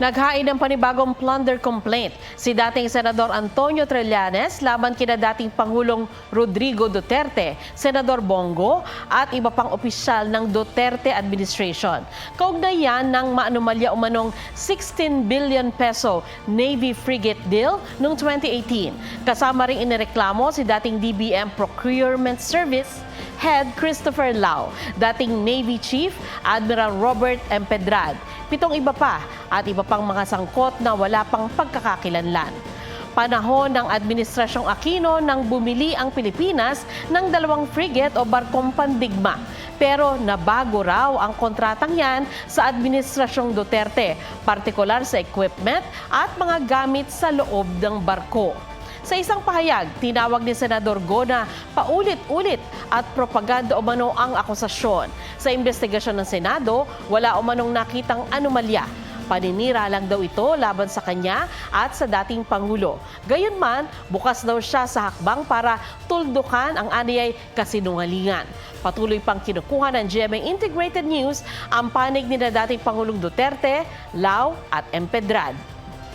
Naghain ng panibagong plunder complaint si dating Senador Antonio Trillanes laban kina dating Pangulong Rodrigo Duterte, Senador Bongo at iba pang opisyal ng Duterte administration. Kaugnay yan ng maanumalya umanong 16 billion peso Navy frigate deal noong 2018. Kasama ring inireklamo si dating DBM Procurement Service Head Christopher Lau, dating Navy Chief Admiral Robert M. Pedrad, 7 iba pa at iba pang mga sangkot na wala pang pagkakakilanlan. Panahon ng Administrasyong Aquino nang bumili ang Pilipinas ng 2 frigate o barkong pandigma. Pero nabago raw ang kontratang yan sa Administrasyong Duterte, partikular sa equipment at mga gamit sa loob ng barko. Sa isang pahayag, tinawag ni Senador Go na paulit-ulit at propaganda umano ang akusasyon. Sa investigasyon ng Senado, wala umanong nakitang anomalya. Paninira lang daw ito laban sa kanya at sa dating Pangulo. Gayunman, bukas daw siya sa hakbang para tuldukan ang aniyay kasinungalingan. Patuloy pang kinukuha ng GMA Integrated News ang panig ni dating Pangulong Duterte, Lau at M. Pedrad.